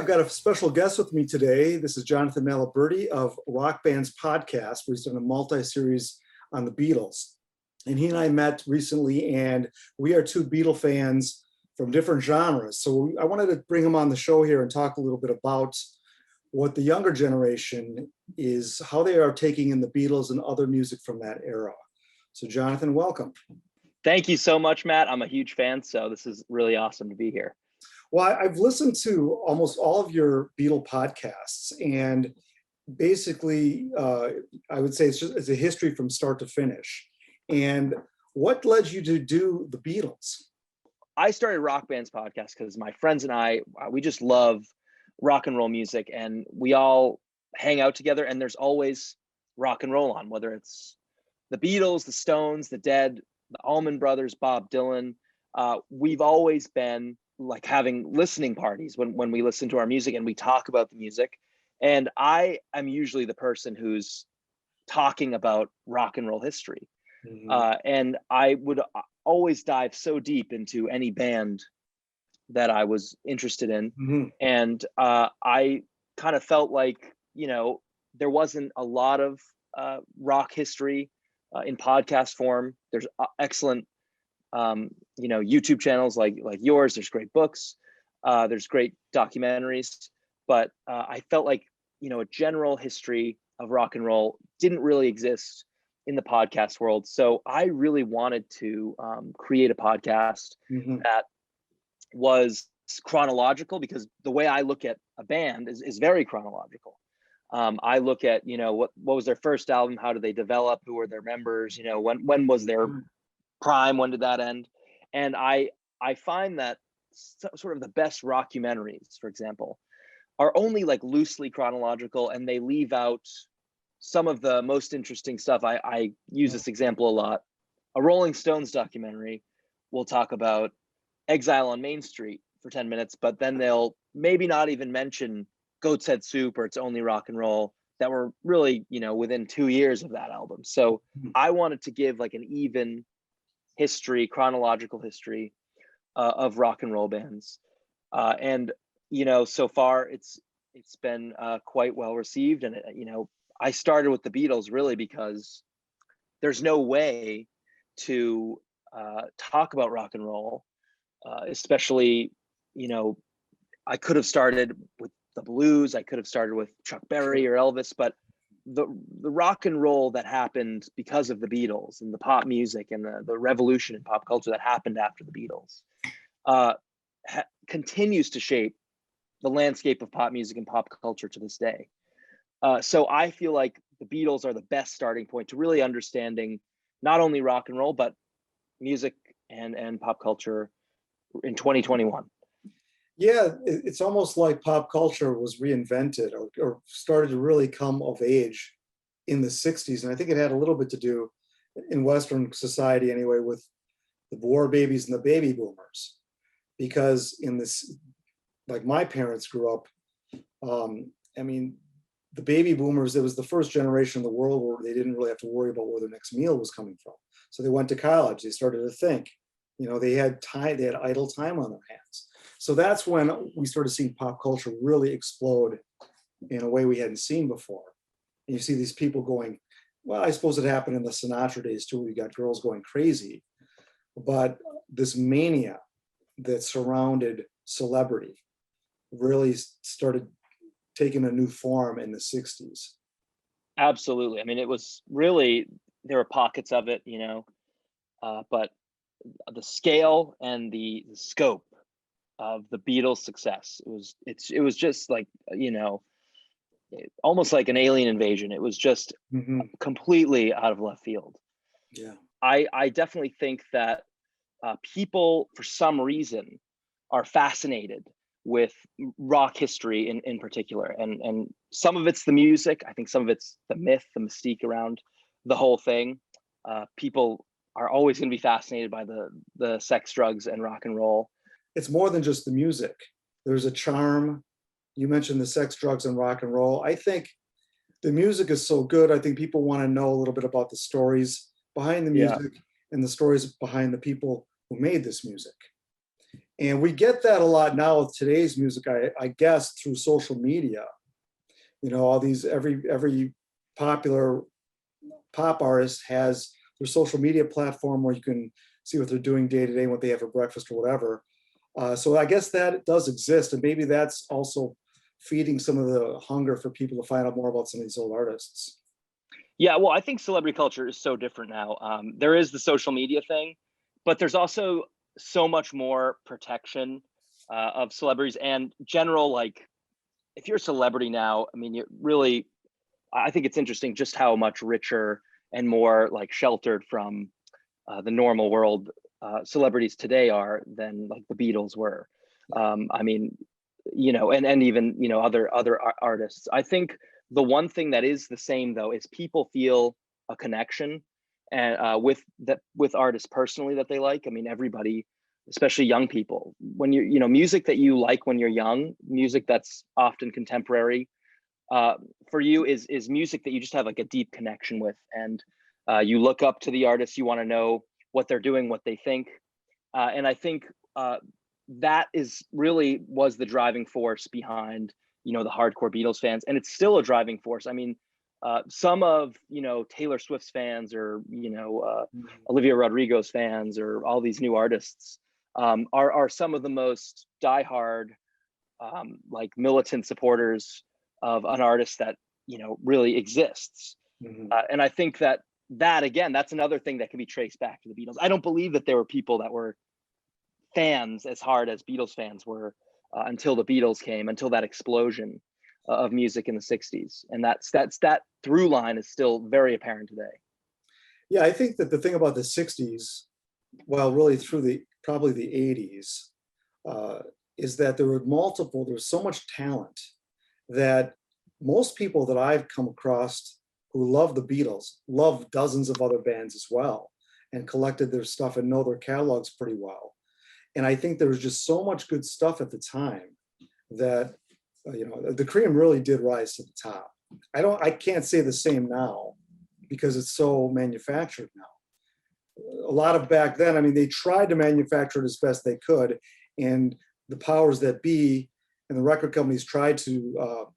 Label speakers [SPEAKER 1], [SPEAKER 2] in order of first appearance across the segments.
[SPEAKER 1] I've got a special guest with me today. This is Jonathan Maloberti of Rock Band's podcast. We've done a multi-series on the Beatles. And he and I met recently, and we are two Beatle fans from different genres. So I wanted to bring him on the show here and talk a little bit about what the younger generation is, how they are taking in the Beatles and other music from that era. So Jonathan, welcome.
[SPEAKER 2] Thank you so much, Matt. I'm a huge fan, so this is really awesome to be here.
[SPEAKER 1] Well, I've listened to almost all of your Beatle podcasts, and basically, I would say it's a history from start to finish. And what led you to do the Beatles?
[SPEAKER 2] I started Rock Band's podcast because my friends and I, we just love rock and roll music, and we all hang out together, and there's always rock and roll on, whether it's the Beatles, the Stones, the Dead, the Allman Brothers, Bob Dylan. We've always been like having listening parties when we listen to our music and we talk about the music. And I am usually the person who's talking about rock and roll history. And I would always dive so deep into any band that I was interested in. And I kind of felt like, there wasn't a lot of rock history in podcast form. There's excellent YouTube channels like yours. There's great books, there's great documentaries, but I felt like a general history of rock and roll didn't really exist in the podcast world. So I really wanted to create a podcast that was chronological, because the way I look at a band is very chronological. I look at what was their first album, how did they develop, who were their members, when was their prime, when did that end? And I find that sort of the best rockumentaries, for example, are only like loosely chronological, and they leave out some of the most interesting stuff. I use this example a lot. A Rolling Stones documentary will talk about Exile on Main Street for 10 minutes, but then they'll maybe not even mention Goat's Head Soup or It's Only Rock and Roll, that were really, within 2 years of that album. So I wanted to give like an even history, chronological history of rock and roll bands. And, so far it's been quite well received. And, I started with the Beatles really because there's no way to talk about rock and roll, especially, I could have started with the blues, I could have started with Chuck Berry or Elvis, but the rock and roll that happened because of the Beatles and the pop music and the revolution in pop culture that happened after the Beatles continues to shape the landscape of pop music and pop culture to this day. So I feel like the Beatles are the best starting point to really understanding not only rock and roll, but music and pop culture in 2021.
[SPEAKER 1] Yeah, it's almost like pop culture was reinvented or started to really come of age in the 60s. And I think it had a little bit to do, in Western society anyway, with the war babies and the baby boomers. Because in this, like my parents grew up, the baby boomers, it was the first generation in the world where they didn't really have to worry about where their next meal was coming from. So they went to college, they started to think, they had time, they had idle time on their hands. So that's when we started seeing pop culture really explode in a way we hadn't seen before. And you see these people going, well, I suppose it happened in the Sinatra days too. We got girls going crazy. But this mania that surrounded celebrity really started taking a new form in the 60s.
[SPEAKER 2] Absolutely. I mean, it was really, there were pockets of it, but the scale and the scope of the Beatles' success, it was just like, almost like an alien invasion. It was just completely out of left field.
[SPEAKER 1] Yeah,
[SPEAKER 2] I definitely think that people, for some reason, are fascinated with rock history in particular, and some of it's the music. I think some of it's the myth, the mystique around the whole thing. People are always going to be fascinated by the sex, drugs, and rock and roll.
[SPEAKER 1] It's more than just the music. There's a charm. You mentioned the sex, drugs, and rock and roll. I think the music is so good. I think people want to know a little bit about the stories behind the music and the stories behind the people who made this music. And we get that a lot now with today's music, I guess, through social media. All these, every popular pop artist has their social media platform where you can see what they're doing day to day, what they have for breakfast or whatever. So I guess that does exist, and maybe that's also feeding some of the hunger for people to find out more about some of these old artists.
[SPEAKER 2] Yeah, well, I think celebrity culture is so different now. There is the social media thing, but there's also so much more protection of celebrities and general, like, if you're a celebrity now, I mean, you really, I think it's interesting just how much richer and more like sheltered from the normal world celebrities today are than like the Beatles were. I mean, and even other artists. I think the one thing that is the same though is people feel a connection and with artists personally that they like. I mean, everybody, especially young people, when music that you like when you're young, music that's often contemporary for you is music that you just have like a deep connection with, and you look up to the artists, you want to know what they're doing, what they think, and I think that was the driving force behind the hardcore Beatles fans, and it's still a driving force. I mean, some of Taylor Swift's fans, or Olivia Rodrigo's fans, or all these new artists are some of the most diehard like militant supporters of an artist that really exists. And I think that again, that's another thing that can be traced back to the Beatles. I don't believe that there were people that were fans as hard as Beatles fans were until the Beatles came, until that explosion of music in the 60s. And that through line is still very apparent today.
[SPEAKER 1] Yeah, I think that the thing about the 60s, well, really through probably the 80s, is that there was so much talent that most people that I've come across who love the Beatles love dozens of other bands as well, and collected their stuff and know their catalogs pretty well. And I think there was just so much good stuff at the time that the cream really did rise to the top. I can't say the same now because it's so manufactured now. A lot of back then, I mean, they tried to manufacture it as best they could, and the powers that be and the record companies tried to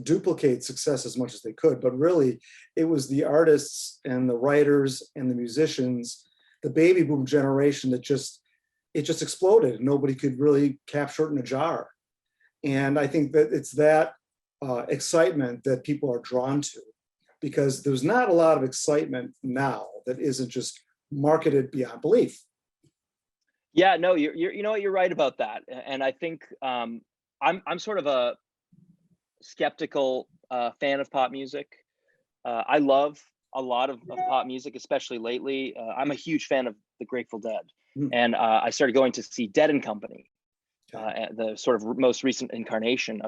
[SPEAKER 1] duplicate success as much as they could. But really, it was the artists and the writers and the musicians, the baby boom generation, that just exploded. Nobody could really capture it in a jar. And I think that it's that excitement that people are drawn to, because there's not a lot of excitement now that isn't just marketed beyond belief.
[SPEAKER 2] Yeah, no, you're right about that. And I think I'm sort of a skeptical fan of pop music. I love a lot of pop music, especially lately. I'm a huge fan of the Grateful Dead, and I started going to see Dead and Company, the sort of most recent incarnation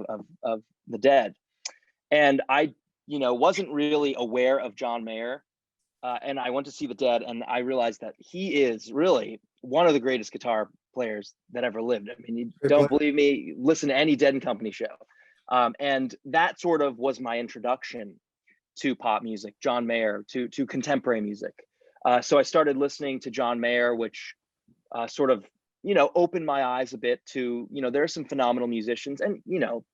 [SPEAKER 2] of the Dead. And I, wasn't really aware of John Mayer, and I went to see the Dead, and I realized that he is really one of the greatest guitar players that ever lived. I mean, you don't believe me? Listen to any Dead and Company show. And that sort of was my introduction to pop music, John Mayer, to contemporary music. So I started listening to John Mayer, which sort of, opened my eyes a bit to, there are some phenomenal musicians, and,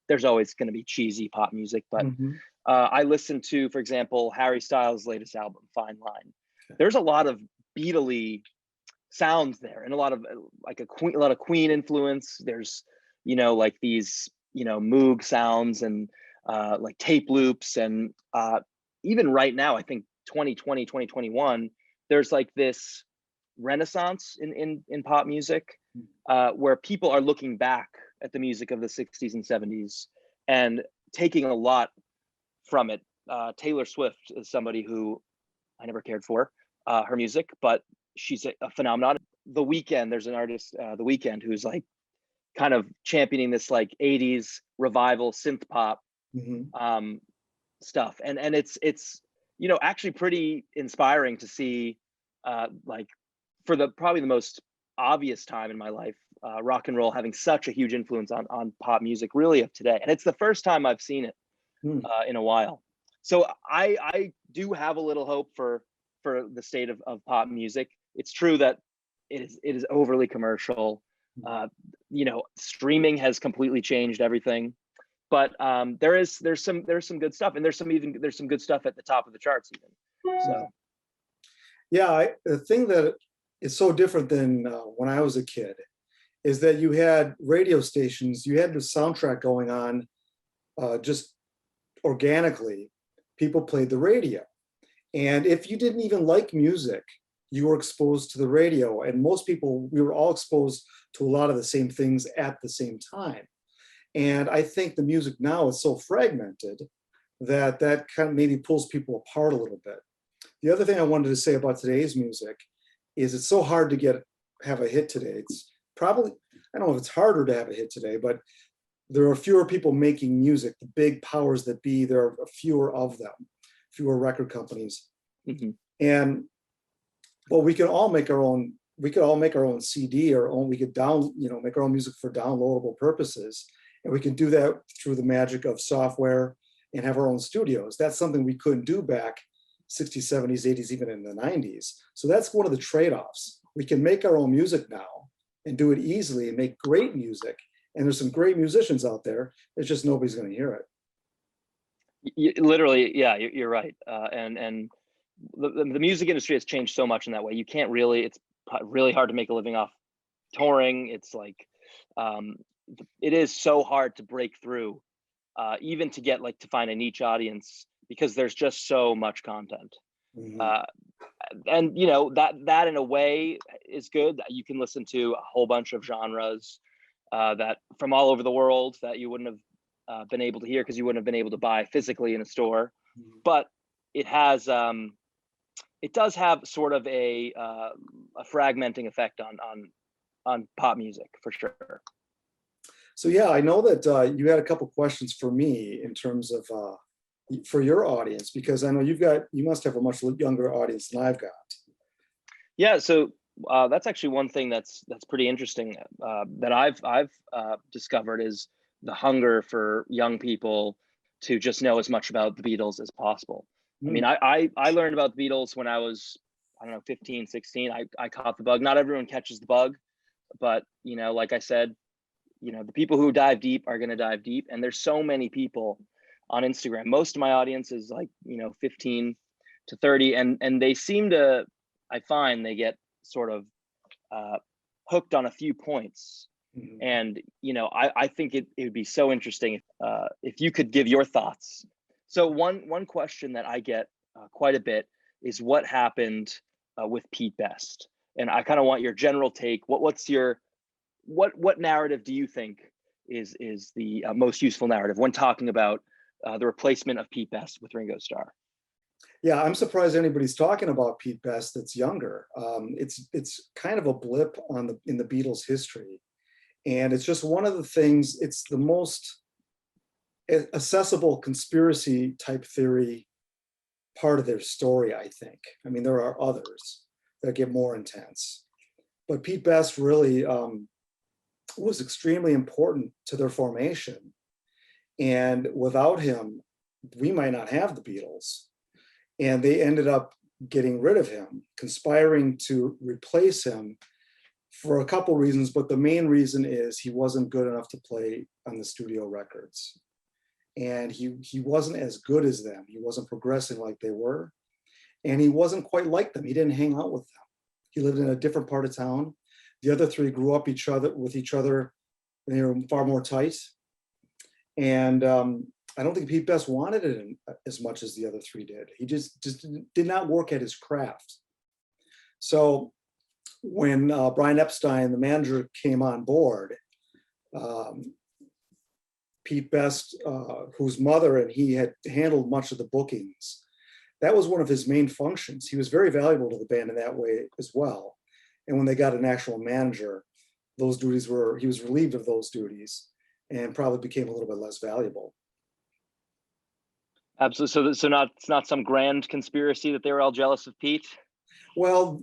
[SPEAKER 2] there's always going to be cheesy pop music, but I listened to, for example, Harry Styles' latest album, Fine Line. There's a lot of Beatle-y sounds there, and a lot of Queen influence. There's, like these, Moog sounds, and like tape loops, and even right now, I think 2020, 2021, there's like this renaissance in pop music where people are looking back at the music of the 60s and 70s and taking a lot from it. Taylor Swift is somebody who I never cared for her music, but she's a phenomenon. The Weeknd, there's an artist, The Weeknd, who's like kind of championing this like 80s revival synth pop stuff, and it's actually pretty inspiring to see like, for probably the most obvious time in my life, rock and roll having such a huge influence on pop music, really, of today. And it's the first time I've seen it in a while. So I do have a little hope for the state of pop music. It's true that it is overly commercial. Streaming has completely changed everything. But there's some good stuff, and there's some good stuff at the top of the charts even. So
[SPEAKER 1] Yeah, the thing that is so different than when I was a kid is that you had radio stations, you had the soundtrack going on just organically. People played the radio. And if you didn't even like music, you were exposed to the radio. And most people, we were all exposed to a lot of the same things at the same time. And I think the music now is so fragmented that that kind of maybe pulls people apart a little bit. The other thing I wanted to say about today's music is it's so hard to have a hit today. It's probably, I don't know if it's harder to have a hit today, but there are fewer people making music. The big powers that be, there are fewer of them, fewer record companies.
[SPEAKER 2] Mm-hmm.
[SPEAKER 1] And well, we could all make our own CD, we could make our own music for downloadable purposes. And we can do that through the magic of software and have our own studios. That's something we couldn't do back 60s, 70s, 80s, even in the 90s. So that's one of the trade-offs. We can make our own music now and do it easily and make great music. And there's some great musicians out there. It's just nobody's going to hear it.
[SPEAKER 2] Literally, yeah, you're right. And the music industry has changed so much in that way. You can't really, it's really hard to make a living off touring. It's like, it is so hard to break through, even to get to find a niche audience, because there's just so much content.
[SPEAKER 1] Mm-hmm.
[SPEAKER 2] And that in a way is good. You can listen to a whole bunch of genres that from all over the world that you wouldn't have been able to hear because you wouldn't have been able to buy physically in a store.
[SPEAKER 1] Mm-hmm.
[SPEAKER 2] But it has it does have sort of a fragmenting effect on pop music for sure.
[SPEAKER 1] So yeah, I know that you had a couple questions for me in terms of for your audience, because I know you must have a much younger audience than I've got.
[SPEAKER 2] Yeah, so that's actually one thing that's pretty interesting that I've discovered is the hunger for young people to just know as much about the Beatles as possible. I mean, I learned about the Beatles when I was, I don't know, 15, 16. I caught the bug. Not everyone catches the bug, but like I said, the people who dive deep are going to dive deep. And there's so many people on Instagram. Most of my audience is 15 to 30. And they seem to, I find they get sort of hooked on a few points. Mm-hmm. And, I think it would be so interesting if you could give your thoughts. So one question that I get quite a bit is what happened with Pete Best? And I kind of want your general take. What's your, what narrative do you think is the most useful narrative when talking about the replacement of Pete Best with Ringo Starr?
[SPEAKER 1] Yeah, I'm surprised anybody's talking about Pete Best that's younger. It's kind of a blip in the Beatles' history. And it's just one of the things, it's the most accessible conspiracy type theory part of their story, I think. I mean, there are others that get more intense. But Pete Best really was extremely important to their formation. And without him, we might not have the Beatles. And they ended up getting rid of him, conspiring to replace him for a couple reasons, but the main reason is he wasn't good enough to play on the studio records. And he wasn't as good as them. He wasn't progressing like they were. And he wasn't quite like them. He didn't hang out with them. He lived in a different part of town. The other three grew up with each other. And they were far more tight. And I don't think Pete Best wanted it as much as the other three did. He just did not work at his craft. So when Brian Epstein, the manager, came on board, Pete Best, whose mother and he had handled much of the bookings, that was one of his main functions. He was very valuable to the band in that way as well. And when they got an actual manager, he was relieved of those duties and probably became a little bit less valuable.
[SPEAKER 2] Absolutely. So it's not some grand conspiracy that they were all jealous of Pete?
[SPEAKER 1] Well,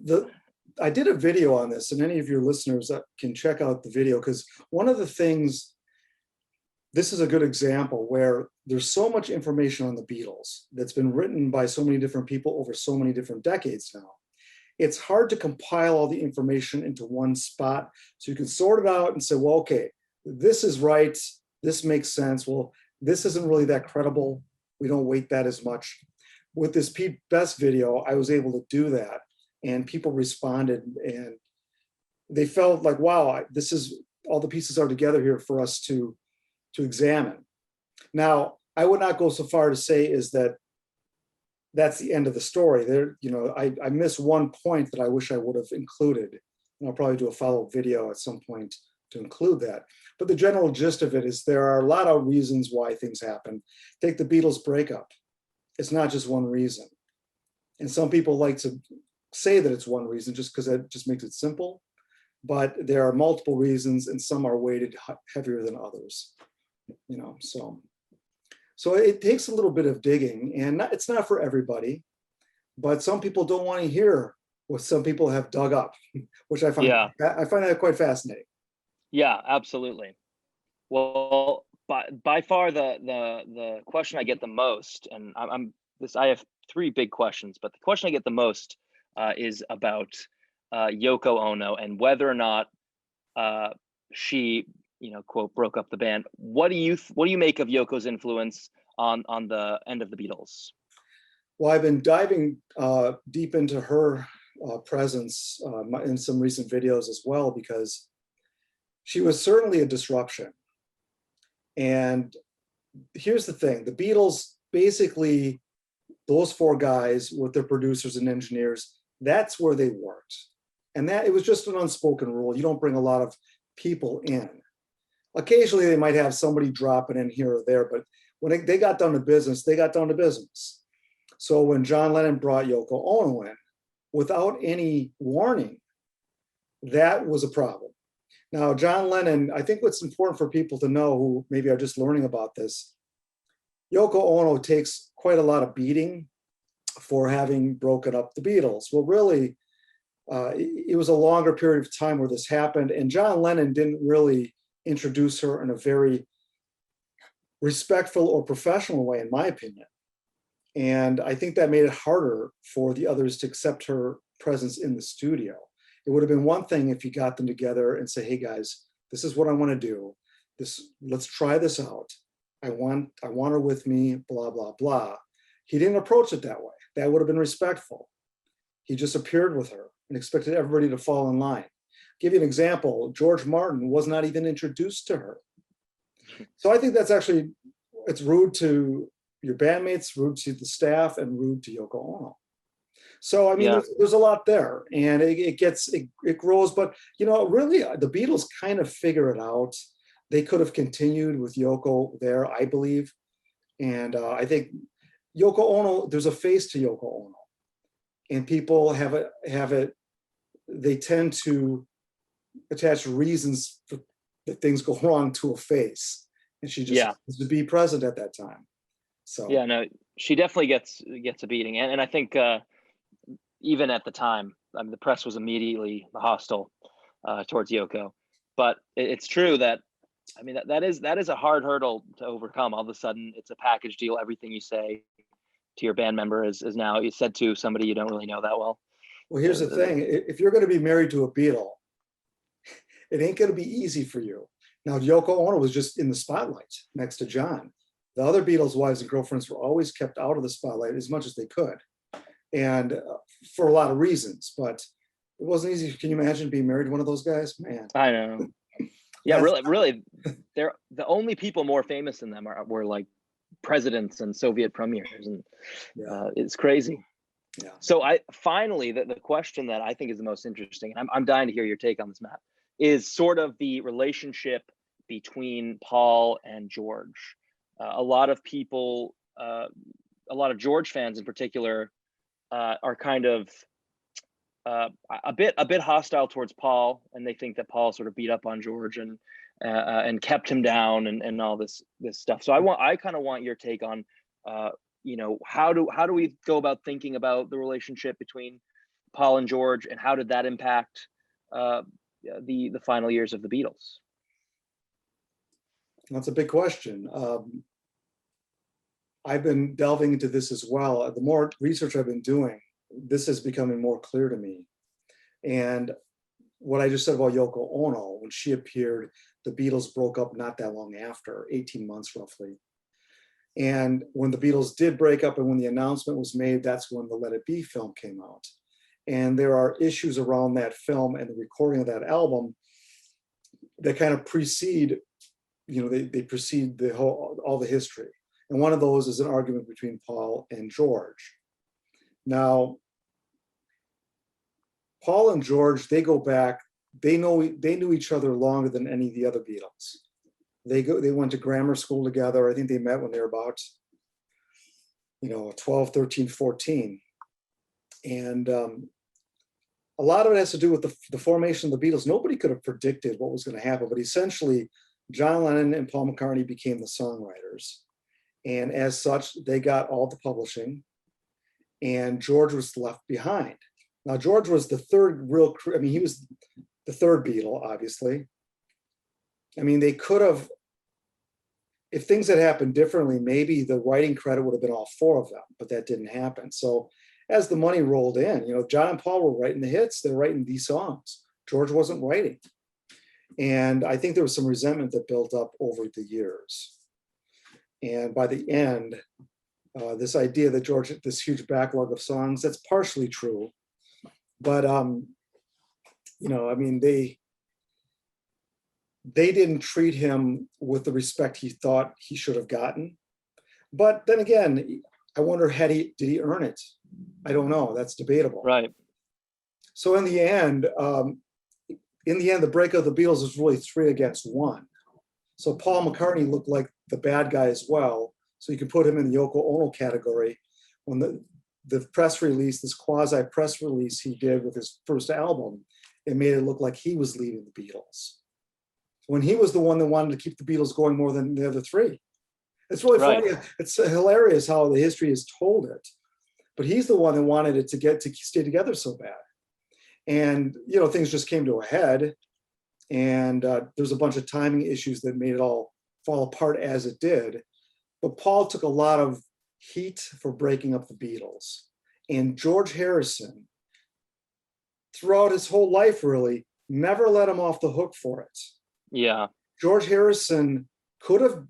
[SPEAKER 1] I did a video on this, and any of your listeners can check out the video, because one of the things, this is a good example where there's so much information on the Beatles that's been written by so many different people over so many different decades now. it's hard to compile all the information into one spot. So you can sort it out and say, well, okay, this is right. This makes sense. Well, this isn't really that credible. We don't weight that as much. With this Pete Best video, I was able to do that, and people responded, and they felt like, wow, this is, all the pieces are together here for us to examine. Now, I would not go so far to say is that that's the end of the story. There, I miss one point that I wish I would have included, and I'll probably do a follow-up video at some point to include that. But the general gist of it is there are a lot of reasons why things happen. Take the Beatles breakup. It's not just one reason. And some people like to say that it's one reason just because that just makes it simple. But there are multiple reasons, and some are weighted heavier than others. So it takes a little bit of digging, and it's not for everybody, but some people don't want to hear what some people have dug up, which I find that quite fascinating.
[SPEAKER 2] Yeah, absolutely. Well, by far the question I get the most, and I have three big questions, but the question I get the most is about Yoko Ono and whether or not she, quote, broke up the band. What do you make of Yoko's influence on the end of the Beatles?
[SPEAKER 1] Well, I've been diving deep into her presence in some recent videos as well, because she was certainly a disruption. And here's the thing, the Beatles, basically, those four guys with their producers and engineers, that's where they worked. And that it was just an unspoken rule. You don't bring a lot of people in. Occasionally they might have somebody dropping in here or there, but when they got down to business, they got down to business. So when John Lennon brought Yoko Ono in without any warning, that was a problem. Now, John Lennon, I think what's important for people to know who maybe are just learning about this, Yoko Ono takes quite a lot of beating for having broken up the Beatles. Well, really, it was a longer period of time where this happened, and John Lennon didn't really introduce her in a very respectful or professional way, in my opinion. And I think that made it harder for the others to accept her presence in the studio. It would have been one thing if you got them together and say, hey guys, this is what I want to do. Let's try this out. I want her with me, blah, blah, blah. He didn't approach it that way. That would have been respectful. He just appeared with her and expected everybody to fall in line. Give you an example, George Martin was not even introduced to her. So I think that's actually, it's rude to your bandmates, rude to the staff, and rude to Yoko Ono. So, I mean, there's a lot there, and it grows, but, really the Beatles kind of figure it out. They could have continued with Yoko there, I believe. And I think Yoko Ono, there's a face to Yoko Ono, and people have it, they tend to attach reasons that things go wrong to a face, and she just has to be present at that time. So
[SPEAKER 2] yeah, no, she definitely gets a beating, and I think even at the time, I mean, the press was immediately hostile towards Yoko. But it's true that, I mean, that is a hard hurdle to overcome. All of a sudden, it's a package deal. Everything you say to your band member is now said to somebody you don't really know that well.
[SPEAKER 1] Well, here's the thing: if you're going to be married to a Beatle, it ain't going to be easy for you. Now, Yoko Ono was just in the spotlight next to John. The other Beatles' wives and girlfriends were always kept out of the spotlight as much as they could, and for a lot of reasons. But it wasn't easy. Can you imagine being married to one of those guys? Man,
[SPEAKER 2] I know. Yeah, really, they're the only people more famous than them were like presidents and Soviet premiers, and it's crazy.
[SPEAKER 1] Yeah.
[SPEAKER 2] So finally, the question that I think is the most interesting, and I'm dying to hear your take on this, Matt, is sort of the relationship between Paul and George. A lot of people, a lot of George fans in particular, are kind of a bit hostile towards Paul, and they think that Paul sort of beat up on George and kept him down and all this stuff. So I kind of want your take on how do we go about thinking about the relationship between Paul and George, and how did that impact the final years of the Beatles?
[SPEAKER 1] That's a big question. I've been delving into this as well. The more research I've been doing, this is becoming more clear to me. And what I just said about Yoko Ono, when she appeared, the Beatles broke up not that long after, 18 months roughly. And when the Beatles did break up and when the announcement was made, that's when the Let It Be film came out. And there are issues around that film and the recording of that album that kind of precede, they precede all the history. And one of those is an argument between Paul and George. Now, Paul and George, they go back, they knew each other longer than any of the other Beatles. They went to grammar school together. I think they met when they were about, 12, 13, 14. And a lot of it has to do with the formation of the Beatles. Nobody could have predicted what was going to happen, but essentially John Lennon and Paul McCartney became the songwriters. And as such, they got all the publishing and George was left behind. Now, George was the third he was the third Beatle, obviously. I mean, they could have, if things had happened differently, maybe the writing credit would have been all four of them, but that didn't happen. So as the money rolled in, John and Paul were writing the hits, they're writing these songs. George wasn't writing. And I think there was some resentment that built up over the years. And by the end, this idea that George had this huge backlog of songs, that's partially true. But, they didn't treat him with the respect he thought he should have gotten. But then again, I wonder, did he earn it? I don't know. That's debatable.
[SPEAKER 2] Right.
[SPEAKER 1] So in the end, the breakup of the Beatles was really 3-1. So Paul McCartney looked like the bad guy as well. So you can put him in the Yoko Ono category. When the press release, this quasi press release he did with his first album, it made it look like he was leading the Beatles, when he was the one that wanted to keep the Beatles going more than the other three. It's really funny. It's hilarious how the history has told it, but he's the one that wanted it to stay together so bad. And, things just came to a head, and there's a bunch of timing issues that made it all fall apart as it did. But Paul took a lot of heat for breaking up the Beatles. And George Harrison, throughout his whole life, really, never let him off the hook for it.
[SPEAKER 2] Yeah.
[SPEAKER 1] George Harrison could have,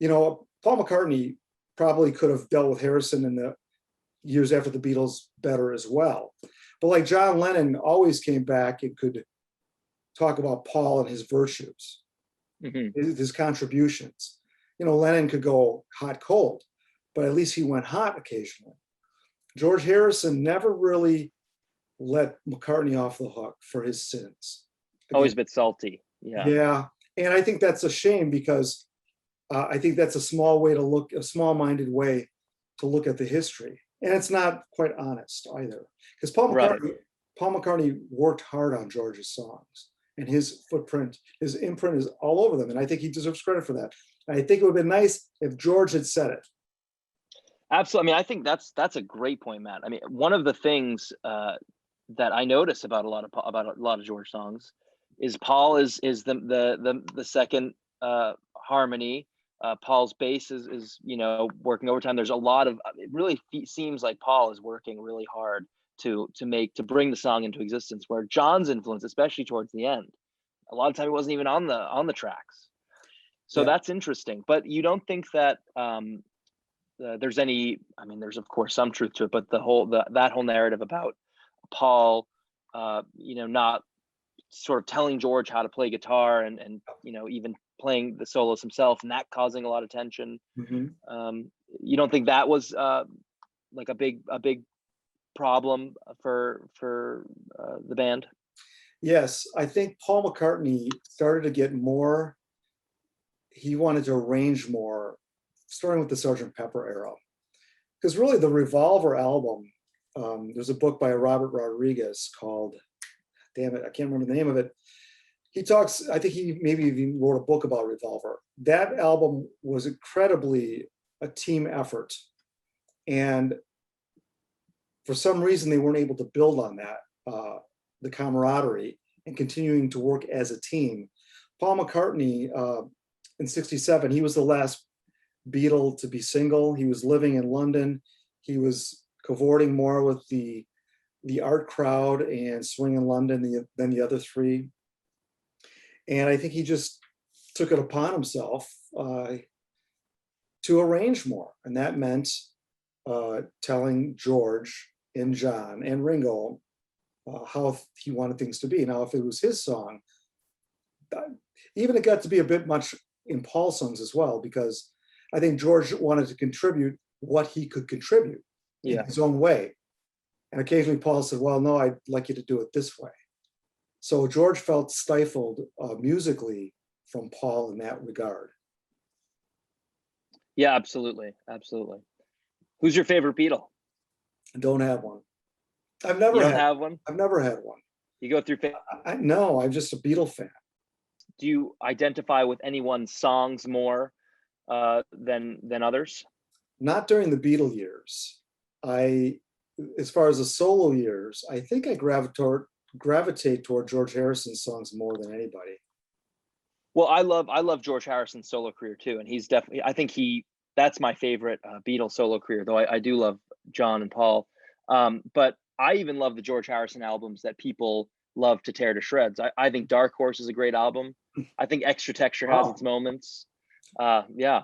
[SPEAKER 1] Paul McCartney probably could have dealt with Harrison in the years after the Beatles better as well. But like John Lennon always came back and could talk about Paul and his virtues, his contributions. Lennon could go hot, cold, but at least he went hot occasionally. George Harrison never really let McCartney off the hook for his sins.
[SPEAKER 2] Always a bit salty. Yeah.
[SPEAKER 1] Yeah. And I think that's a shame because I think that's a small-minded way to look at the history. And it's not quite honest either. Because Paul McCartney worked hard on George's songs, and his footprint, his imprint is all over them. And I think he deserves credit for that. And I think it would have been nice if George had said it.
[SPEAKER 2] Absolutely. I mean, I think that's a great point, Matt. I mean, one of the things that I notice about a lot of George songs is Paul is the second harmony. Paul's bass is working overtime. There's a lot of, it really seems like Paul is working really hard to bring the song into existence, where John's influence, especially towards the end, a lot of time he wasn't even on the tracks. So that's interesting. But you don't think that there's any, I mean, there's of course some truth to it, but that whole narrative about Paul not sort of telling George how to play guitar and even playing the solos himself, and that causing a lot of tension. You don't think that was like a big problem for the band?
[SPEAKER 1] Yes, I think Paul McCartney started to get more, he wanted to arrange more, starting with the Sgt. Pepper era. Because really the Revolver album, there's a book by Robert Rodriguez called, damn it, I can't remember the name of it. He talks, I think he maybe even wrote a book about Revolver. That album was incredibly a team effort. And for some reason, they weren't able to build on that, the camaraderie and continuing to work as a team. Paul McCartney, in '67, he was the last Beatle to be single. He was living in London. He was cavorting more with the art crowd and Swing in London than the other three. And I think he just took it upon himself to arrange more. And that meant telling George and John and Ringo how he wanted things to be. Now, if it was his song, even it got to be a bit much in Paul's songs as well, because I think George wanted to contribute what he could contribute in his own way. And occasionally Paul said, well, no, I'd like you to do it this way. So George felt stifled musically from Paul in that regard.
[SPEAKER 2] Yeah, absolutely. Absolutely. Who's your favorite Beatle?
[SPEAKER 1] I don't have one. I've
[SPEAKER 2] You
[SPEAKER 1] never
[SPEAKER 2] don't
[SPEAKER 1] had
[SPEAKER 2] have one?
[SPEAKER 1] I've never had one.
[SPEAKER 2] You go through,
[SPEAKER 1] No, I'm just a Beatle fan.
[SPEAKER 2] do you identify with anyone's songs more than others?
[SPEAKER 1] Not during the Beatle years. As far as the solo years, I think I gravitate toward George Harrison's songs more than anybody.
[SPEAKER 2] Well, I love George Harrison's solo career too, and he's definitely, I think that's my favorite Beatles solo career, though I do love John and Paul. But I even love the George Harrison albums that people love to tear to shreds. I think Dark Horse is a great album. I think Extra Texture has its moments. Yeah.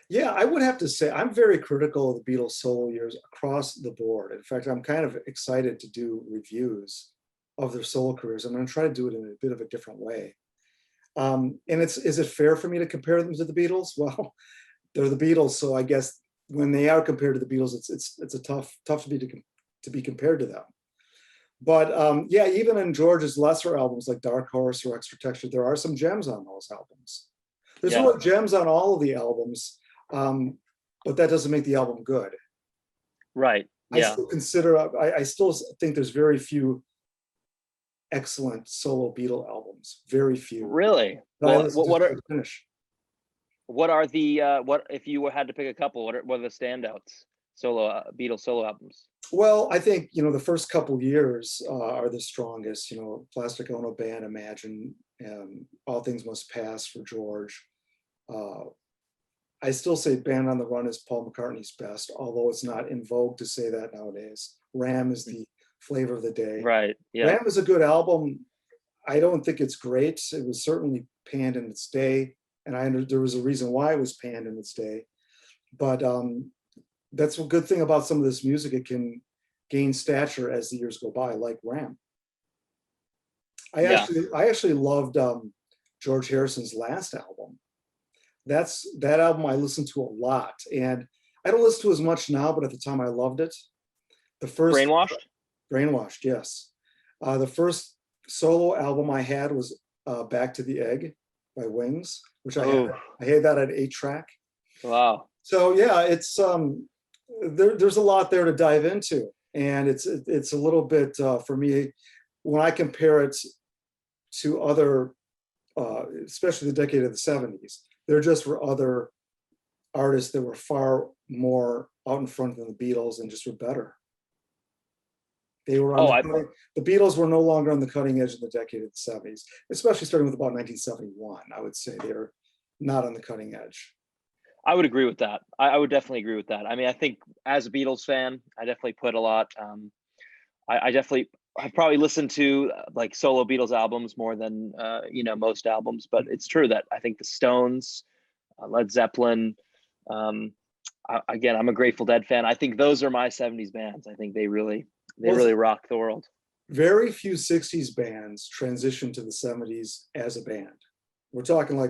[SPEAKER 1] Yeah, I would have to say I'm very critical of the Beatles solo years across the board. In fact, I'm kind of excited to do reviews of their solo careers. I'm going to try to do it in a bit of a different way. And is it fair for me to compare them to the Beatles? Well, they're the Beatles, so I guess when they are compared to the Beatles, it's a tough to be compared to them. But yeah, even in George's lesser albums like Dark Horse or Extra Texture, there are some gems on those albums. There's no gems on all of the albums, but that doesn't make the album good.
[SPEAKER 2] Right. Yeah.
[SPEAKER 1] I still think there's very few excellent solo Beatle albums. Very few.
[SPEAKER 2] Really?
[SPEAKER 1] Well,
[SPEAKER 2] what are the what if you had to pick a couple? What are the standouts solo Beatles solo albums?
[SPEAKER 1] Well, I think the first couple years are the strongest. Plastic Ono Band, Imagine, All Things Must Pass for George. I still say Band on the Run is Paul McCartney's best, although it's not in vogue to say that nowadays. Ram is the flavor of the day.
[SPEAKER 2] Right. Yeah.
[SPEAKER 1] Ram is a good album. I don't think it's great. It was certainly panned in its day, and there was a reason why it was panned in its day. But that's a good thing about some of this music. It can gain stature as the years go by, like Ram. I actually loved George Harrison's last album. That album I listened to a lot, and I don't listen to as much now, but at the time I loved it. The first Brainwashed, yes. The first solo album I had was Back to the Egg by Wings, which I had that at 8-track.
[SPEAKER 2] Wow.
[SPEAKER 1] So yeah, it's there's a lot there to dive into, and it's a little bit for me when I compare it to other, especially the decade of the 70s. There just were other artists that were far more out in front than the Beatles and just were better. They were the Beatles were no longer on the cutting edge of the decade of the 70s, especially starting with about 1971. I would say they were not on the cutting edge.
[SPEAKER 2] I would agree with that. I would definitely agree with that. I mean, I think as a Beatles fan, I definitely put a lot. I've probably listened to like solo Beatles albums more than most albums, but it's true that I think the Stones, Led Zeppelin, again, I'm a Grateful Dead fan. I think those are my 70s bands. I think they really rock the world.
[SPEAKER 1] Very few 60s bands transitioned to the 70s as a band. We're talking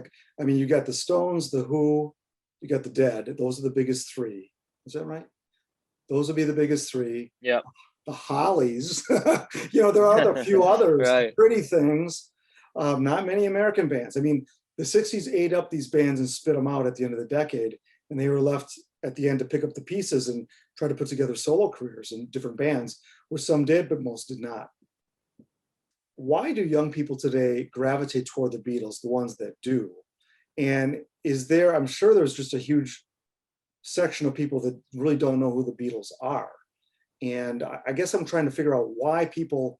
[SPEAKER 1] you got the Stones, the Who, you got the Dead. Those are the biggest three. Is that right? Those would be the biggest three.
[SPEAKER 2] Yeah.
[SPEAKER 1] The Hollies. There are a few others.
[SPEAKER 2] Right.
[SPEAKER 1] Pretty Things. Not many American bands. I mean, the 60s ate up these bands and spit them out at the end of the decade, and they were left at the end to pick up the pieces and try to put together solo careers in different bands, which some did, but most did not. Why do young people today gravitate toward the Beatles, the ones that do? And I'm sure there's just a huge section of people that really don't know who the Beatles are. And I guess I'm trying to figure out why people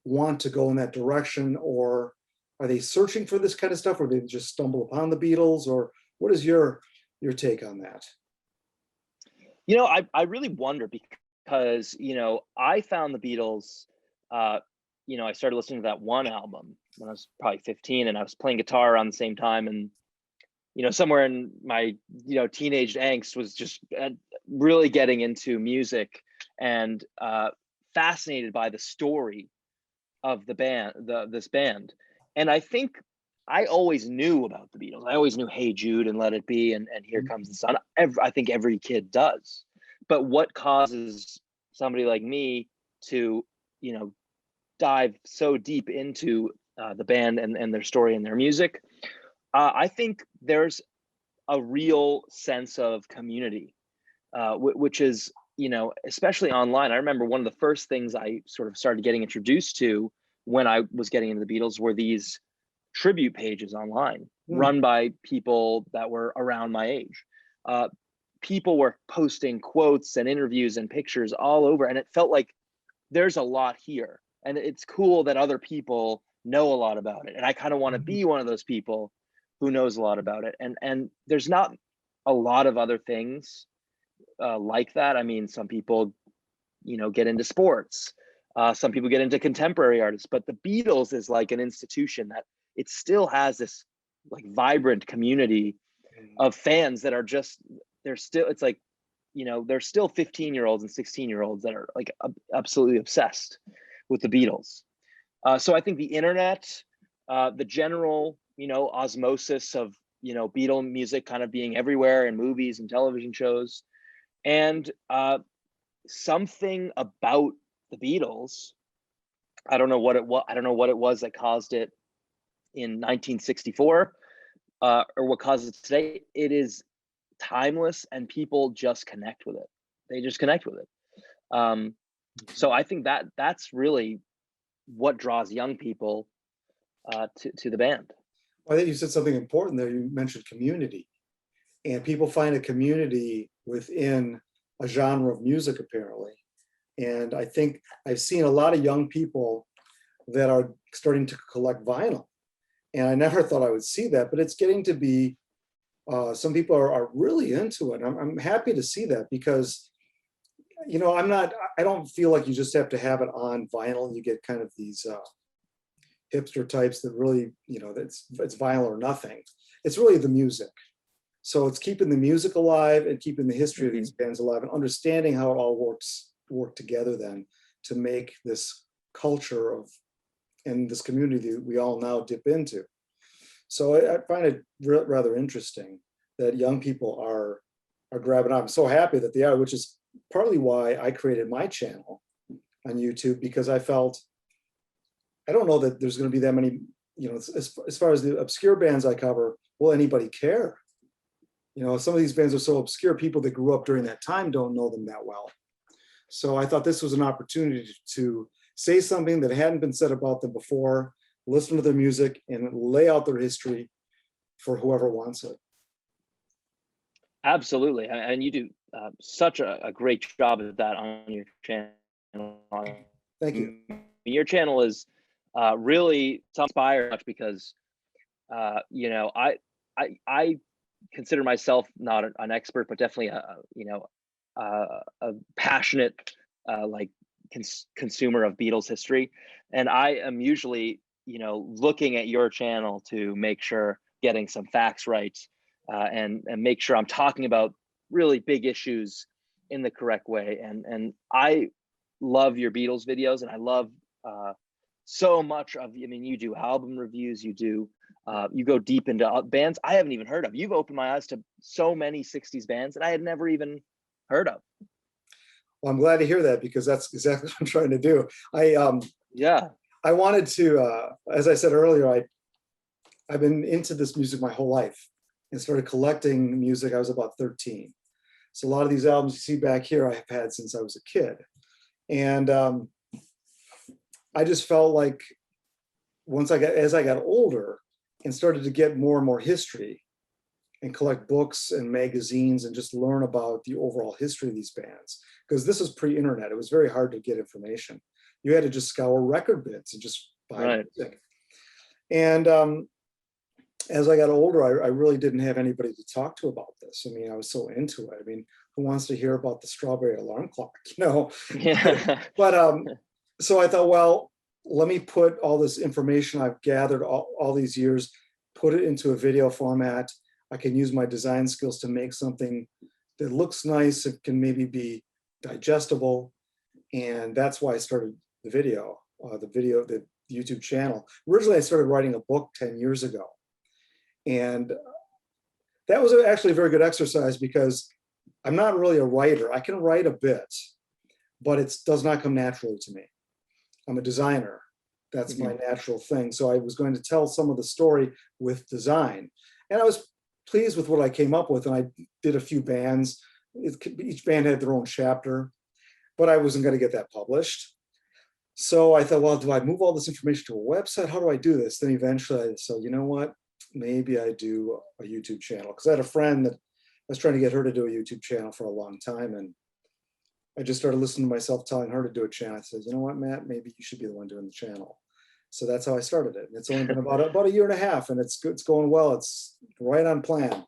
[SPEAKER 1] want to go in that direction, or are they searching for this kind of stuff, or they just stumble upon the Beatles, or what is your take on that?
[SPEAKER 2] I really wonder, because I found the Beatles. I started listening to that one album when I was probably 15, and I was playing guitar around the same time, and somewhere in my teenage angst was just really getting into music and fascinated by the story of the band, this band. And I think I always knew about the Beatles. I always knew Hey Jude and Let It Be and Here Comes the Sun. I think every kid does. But what causes somebody like me to, dive so deep into the band and their story and their music? I think there's a real sense of community, which is, especially online. I remember one of the first things I sort of started getting introduced to when I was getting into the Beatles were these tribute pages online run by people that were around my age. People were posting quotes and interviews and pictures all over, and it felt like there's a lot here, and it's cool that other people know a lot about it. And I kind of want to be one of those people who knows a lot about it. And there's not a lot of other things like that. I mean, some people, get into sports. Some people get into contemporary artists, but the Beatles is like an institution that it still has this like vibrant community of fans that are it's like, there's still 15-year-olds and 16-year-olds that are like absolutely obsessed with the Beatles. So I think the internet, the general, osmosis of, Beatle music kind of being everywhere in movies and television shows, and something about the Beatles. I don't know what it was. I don't know what it was that caused it in 1964, or what causes it today. It is timeless, and people just connect with it. They just connect with it. So I think that's really what draws young people to the band.
[SPEAKER 1] Well, I think you said something important there. You mentioned community, and people find a community within a genre of music, apparently. And I think I've seen a lot of young people that are starting to collect vinyl. And I never thought I would see that, but it's getting to be, some people are really into it. I'm happy to see that because, I don't feel like you just have to have it on vinyl. You get kind of these hipster types that really, it's vinyl or nothing. It's really the music. So it's keeping the music alive and keeping the history of these bands alive and understanding how it all work together then to make this culture of and this community that we all now dip into. So I find it rather interesting that young people are grabbing on. I'm so happy that they are, which is partly why I created my channel on YouTube, because I felt, I don't know that there's going to be that many, as far as the obscure bands I cover, will anybody care? Some of these bands are so obscure, people that grew up during that time don't know them that well. So I thought this was an opportunity to say something that hadn't been said about them before, listen to their music, and lay out their history for whoever wants it.
[SPEAKER 2] Absolutely. And you do such a great job at that on your channel.
[SPEAKER 1] Thank you.
[SPEAKER 2] Your channel is really inspired much because, I consider myself not an expert, but definitely a passionate consumer of Beatles history. And I am usually, looking at your channel to make sure getting some facts right, and make sure I'm talking about really big issues in the correct way. And I love your Beatles videos, and I love so much of, you do album reviews, you go deep into bands I haven't even heard of. You've opened my eyes to so many 60s bands that I had never even heard of.
[SPEAKER 1] Well, I'm glad to hear that, because that's exactly what I'm trying to do. I wanted to, as I said earlier, I've been into this music my whole life and started collecting music. I was about 13. So a lot of these albums you see back here, I have had since I was a kid. And I just felt like as I got older and started to get more and more history and collect books and magazines and just learn about the overall history of these bands, because this is pre-internet. It was very hard to get information. You had to just scour record bits and just buy music. And as I got older, I really didn't have anybody to talk to about this. I mean, I was so into it. I mean, who wants to hear about the strawberry alarm clock, you know?
[SPEAKER 2] Yeah.
[SPEAKER 1] But so I thought, well, let me put all this information I've gathered all these years, put it into a video format. I can use my design skills to make something that looks nice. It can maybe be digestible. And that's why I started the the YouTube channel. Originally, I started writing a book 10 years ago. And that was actually a very good exercise because I'm not really a writer. I can write a bit, but it does not come naturally to me. I'm a designer. That's my natural thing. So I was going to tell some of the story with design. And I was pleased with what I came up with. And I did a few bands. Each band had their own chapter, but I wasn't going to get that published. So I thought, well, do I move all this information to a website? How do I do this? Then eventually I said, you know what? Maybe I do a YouTube channel. Because I had a friend that I was trying to get her to do a YouTube channel for a long time. And I just started listening to myself telling her to do a channel. I said, you know what, Matt, maybe you should be the one doing the channel. So that's how I started it. And it's only been about a year and a half, and it's good. It's going well. It's right on plan.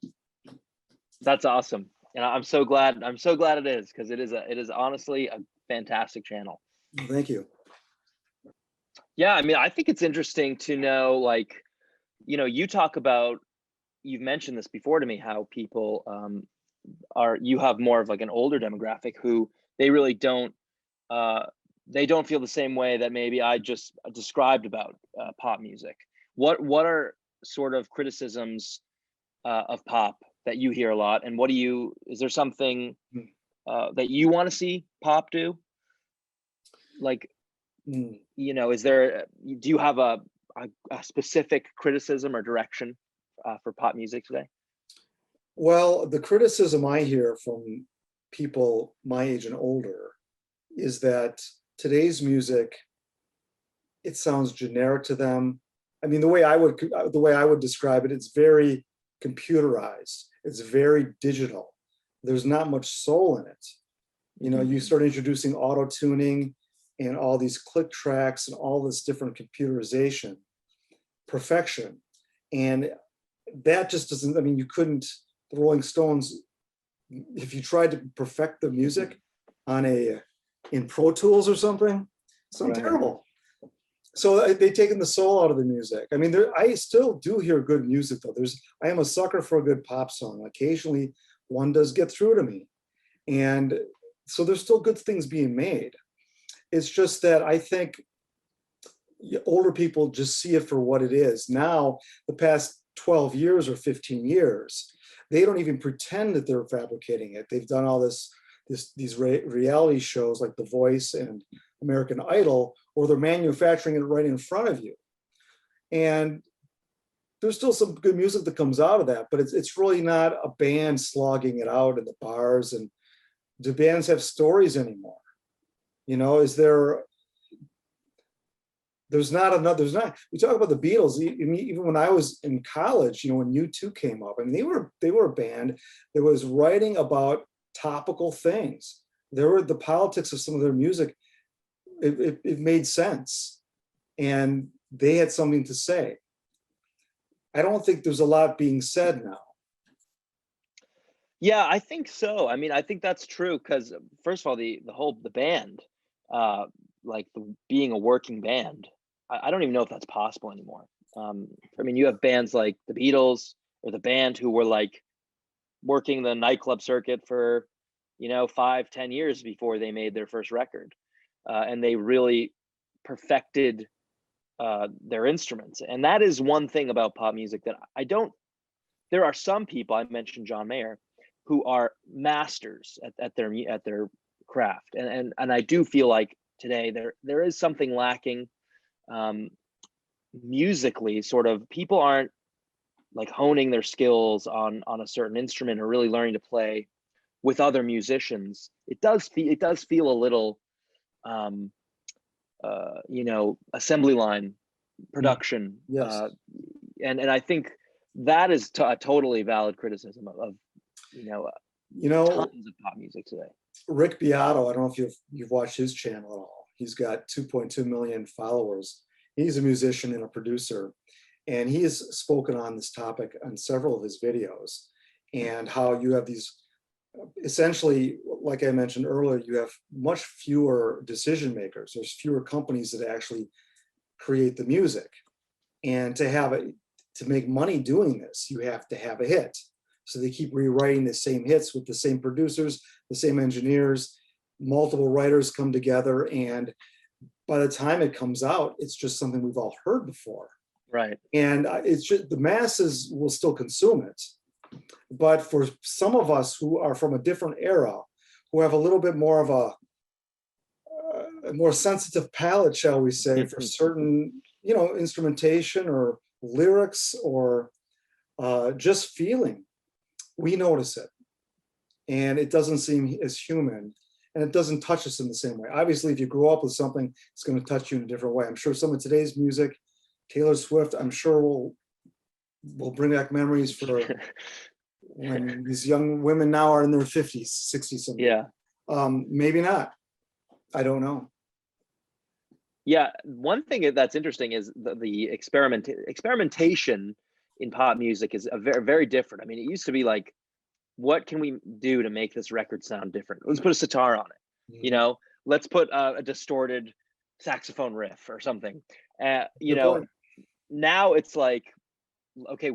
[SPEAKER 2] That's awesome. And I'm so glad it is, because it is honestly a fantastic channel.
[SPEAKER 1] Thank you.
[SPEAKER 2] Yeah, I mean, I think it's interesting to know, like, you know, you've mentioned this before to me, how people you have more of like an older demographic who they really don't feel the same way that maybe I just described about pop music. What are sort of criticisms of pop that you hear a lot, and is there something that you want to see pop do? Like, you know, do you have a specific criticism or direction for pop music today?
[SPEAKER 1] Well, the criticism I hear from people my age and older is that today's music, it sounds generic to them. I mean, the way I would describe it, it's very computerized. It's very digital. There's not much soul in it. You know, you start introducing auto tuning and all these click tracks and all this different computerization, perfection. And that just doesn't, I mean, the Rolling Stones, if you tried to perfect the music in Pro Tools or something, it's right. Terrible. So they've taken the soul out of the music. I mean, I still do hear good music though. I am a sucker for a good pop song. Occasionally one does get through to me. And so there's still good things being made. It's just that I think older people just see it for what it is. Now, the past 12 years or 15 years, they don't even pretend that they're fabricating it. They've done all these reality shows like The Voice and American Idol, or they're manufacturing it right in front of you. And there's still some good music that comes out of that, but it's really not a band slogging it out in the bars. And do bands have stories anymore? You know, there's not, we talk about the Beatles, even when I was in college, you know, when U2 came up, I mean, they were a band that was writing about topical things. The politics of some of their music, it made sense. And they had something to say. I don't think there's a lot being said now.
[SPEAKER 2] Yeah, I think so. I mean, I think that's true, because first of all, the band, like being a working band, I don't even know if that's possible anymore. I mean, you have bands like the Beatles or the band who were like working the nightclub circuit for, you know, 5-10 years before they made their first record, and they really perfected their instruments. And that is one thing about pop music that there are some people, I mentioned John Mayer, who are masters at their craft, and I do feel like today there is something lacking musically. Sort of, people aren't like honing their skills on a certain instrument or really learning to play with other musicians. It does feel a little you know, assembly line production.
[SPEAKER 1] Yes.
[SPEAKER 2] And I think that is a totally valid criticism of you know, tons of pop music today.
[SPEAKER 1] Rick Beato, I don't know if you've watched his channel at all. He's got 2.2 million followers. He's a musician and a producer. And he has spoken on this topic on several of his videos, and how you have these, essentially, like I mentioned earlier, you have much fewer decision makers. There's fewer companies that actually create the music. And to make money doing this, you have to have a hit. So they keep rewriting the same hits with the same producers, the same engineers, multiple writers come together, and by the time it comes out, it's just something we've all heard before.
[SPEAKER 2] Right.
[SPEAKER 1] And it's just, the masses will still consume it. But for some of us who are from a different era, who have a little bit more of a more sensitive palate, shall we say, for certain, instrumentation or lyrics or just feeling, we notice it. And it doesn't seem as human, and it doesn't touch us in the same way. Obviously, if you grow up with something, it's going to touch you in a different way. I'm sure some of today's music, Taylor Swift, I'm sure will bring back memories for when these young women now are in their 50s, 60s. Something.
[SPEAKER 2] Yeah.
[SPEAKER 1] Maybe not. I don't know.
[SPEAKER 2] Yeah, one thing that's interesting is the experimentation in pop music is very different. I mean, it used to be like, what can we do to make this record sound different? Let's put a sitar on it.
[SPEAKER 1] Mm-hmm.
[SPEAKER 2] Let's put a distorted saxophone riff or something. Now it's like, okay,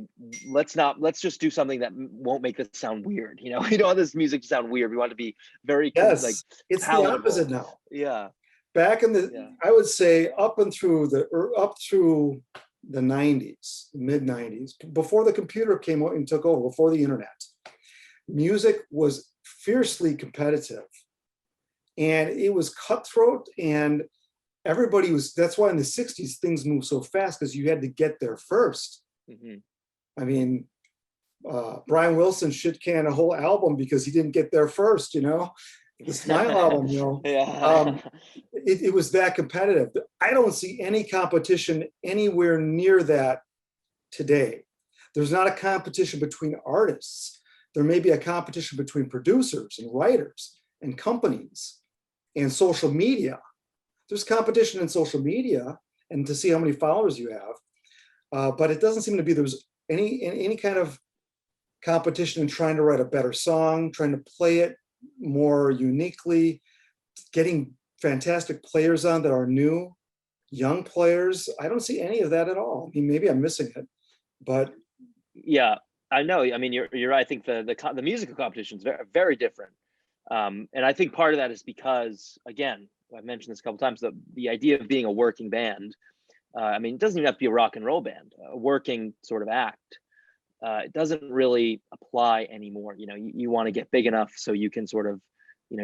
[SPEAKER 2] let's just do something that won't make this sound weird. We don't want this music to sound weird. We want it to be very
[SPEAKER 1] like it's
[SPEAKER 2] palatable.
[SPEAKER 1] The opposite now.
[SPEAKER 2] Yeah.
[SPEAKER 1] Back in I would say up through the 90s, mid 90s, before the computer came out and took over, before the internet, music was fiercely competitive, and it was cutthroat, and everybody was. That's why in the 60s things moved so fast, because you had to get there first. Mm-hmm. I mean, Brian Wilson shit canned a whole album because he didn't get there first. The Smile album,
[SPEAKER 2] Yeah.
[SPEAKER 1] It was that competitive. I don't see any competition anywhere near that today. There's not a competition between artists. There may be a competition between producers and writers and companies and social media. There's competition in social media and to see how many followers you have. But it doesn't seem to be there's any kind of competition in trying to write a better song, trying to play it more uniquely, getting fantastic players on that are new, young players. I don't see any of that at all. I mean, maybe I'm missing it, but
[SPEAKER 2] yeah, I know. I mean, you're right. I think the musical competition is very, very different, and I think part of that is because, again, I've mentioned this a couple of times, the idea of being a working band. I mean, it doesn't even have to be a rock and roll band, a working sort of act. It doesn't really apply anymore. You want to get big enough so you can sort of,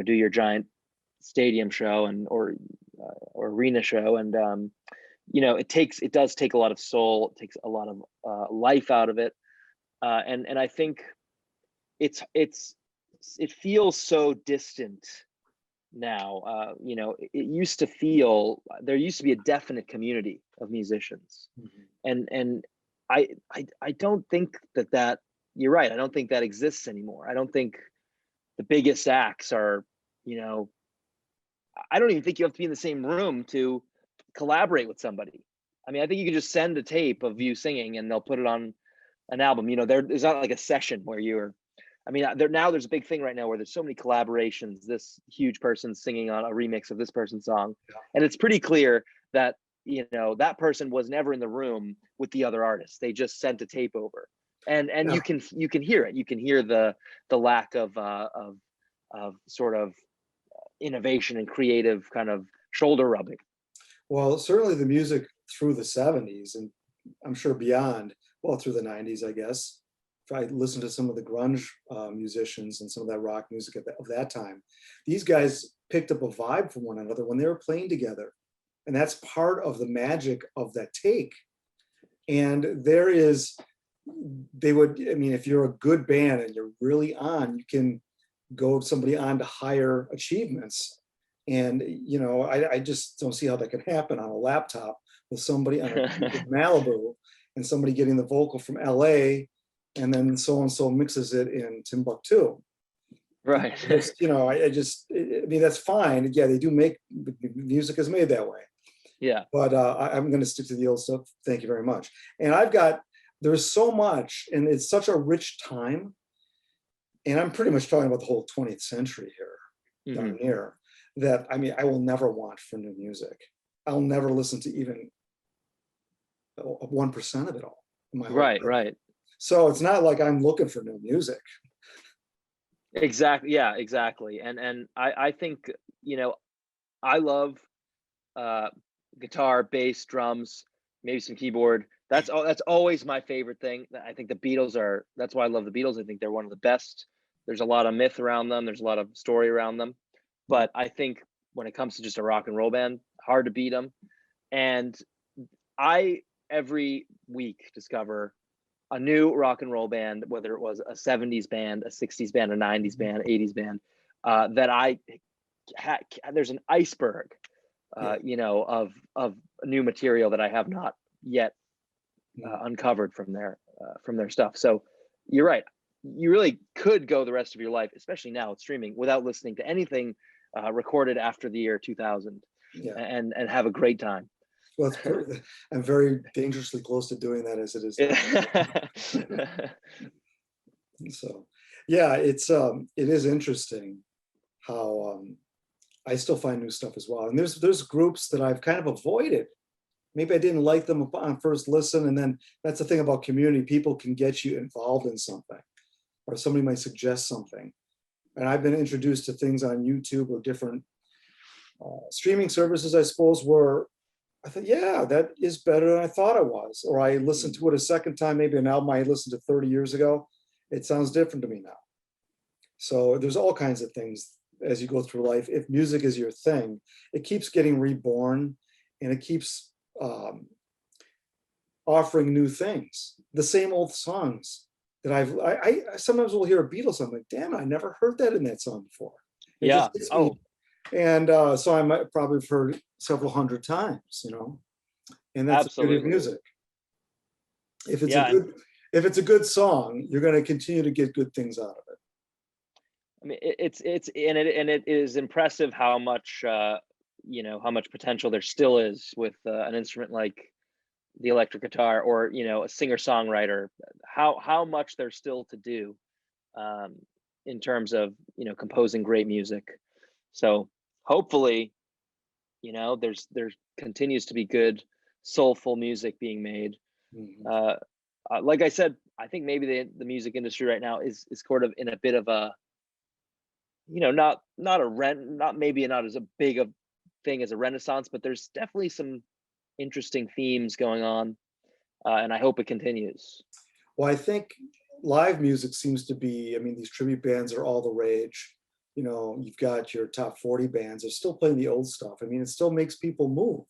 [SPEAKER 2] do your giant stadium show or arena show, and it does take a lot of soul. It takes a lot of life out of it, and I think it feels so distant now. It used to feel there used to be a definite community of musicians, mm-hmm. and I don't think that you're right. I don't think that exists anymore. I don't think the biggest acts are, I don't even think you have to be in the same room to collaborate with somebody. I mean, I think you can just send a tape of you singing and they'll put it on an album. There's not like a session where there's a big thing right now where there's so many collaborations, this huge person singing on a remix of this person's song. Yeah. And it's pretty clear that that person was never in the room with the other artist. They just sent a tape over, and yeah. you can hear it. You can hear the lack of sort of innovation and creative kind of shoulder rubbing.
[SPEAKER 1] Well, certainly the music through the 70s, and I'm sure beyond, well, through the 90s, I guess. If I listen to some of the grunge musicians and some of that rock music of that time, these guys picked up a vibe from one another when they were playing together. And that's part of the magic of that take. And if you're a good band and you're really on, you can go somebody on to higher achievements. And, I just don't see how that can happen on a laptop with somebody on a Malibu and somebody getting the vocal from LA, and then so-and-so mixes it in Timbuktu.
[SPEAKER 2] Right.
[SPEAKER 1] I mean, that's fine. Yeah, they do make, music is made that way.
[SPEAKER 2] Yeah.
[SPEAKER 1] But I'm going to stick to the old stuff. Thank you very much. And there's so much, and it's such a rich time. And I'm pretty much talking about the whole 20th century here, down here, that, I mean, I will never want for new music. I'll never listen to even 1% of it all in my whole life.
[SPEAKER 2] Right.
[SPEAKER 1] So it's not like I'm looking for new music.
[SPEAKER 2] Exactly. Yeah, exactly. And I think, I love guitar, bass, drums, maybe some keyboard. That's always my favorite thing. I think the Beatles that's why I love the Beatles. I think they're one of the best. There's a lot of myth around them. There's a lot of story around them. But I think when it comes to just a rock and roll band, hard to beat them. And I every week discover a new rock and roll band, whether it was a 70s band, a 60s band, a 90s band, 80s band, that there's an iceberg, of new material that I have not yet uncovered from their stuff. So you're right. You really could go the rest of your life, especially now with streaming, without listening to anything recorded after the year 2000, and have a great time.
[SPEAKER 1] Well, I'm very dangerously close to doing that as it is now. So, yeah, it is interesting how I still find new stuff as well. And there's groups that I've kind of avoided. Maybe I didn't like them on first listen, and then that's the thing about community. People can get you involved in something, or somebody might suggest something. And I've been introduced to things on YouTube or different streaming services, I suppose, where I thought, yeah, that is better than I thought it was. Or I listened to it a second time, maybe an album I listened to 30 years ago. It sounds different to me now. So there's all kinds of things as you go through life. If music is your thing, it keeps getting reborn, and it keeps offering new things. The same old songs that I sometimes will hear a Beatles song, I'm like, damn, I never heard that in that song before. It
[SPEAKER 2] Yeah.
[SPEAKER 1] just hits me. And so I might probably have heard several hundred times, and that's the beauty of music. If it's a good song, you're going to continue to get good things out of it.
[SPEAKER 2] I mean, it is impressive how much how much potential there still is with an instrument like the electric guitar, or a singer-songwriter. How much there's still to do in terms of composing great music. So hopefully, there continues to be good, soulful music being made. Like I said, I think maybe the music industry right now is sort of in a bit of a, not as a big a thing as a renaissance, but there's definitely some interesting themes going on, and I hope it continues.
[SPEAKER 1] Well, I think live music seems to be, I mean, these tribute bands are all the rage. You've got your top 40 bands, they're still playing the old stuff. I mean, it still makes people move.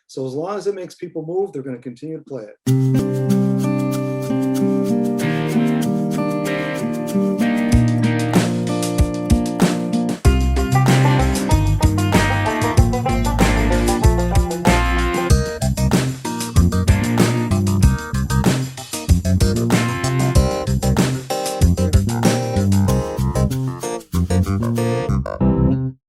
[SPEAKER 1] So as long as it makes people move, they're going to continue to play it.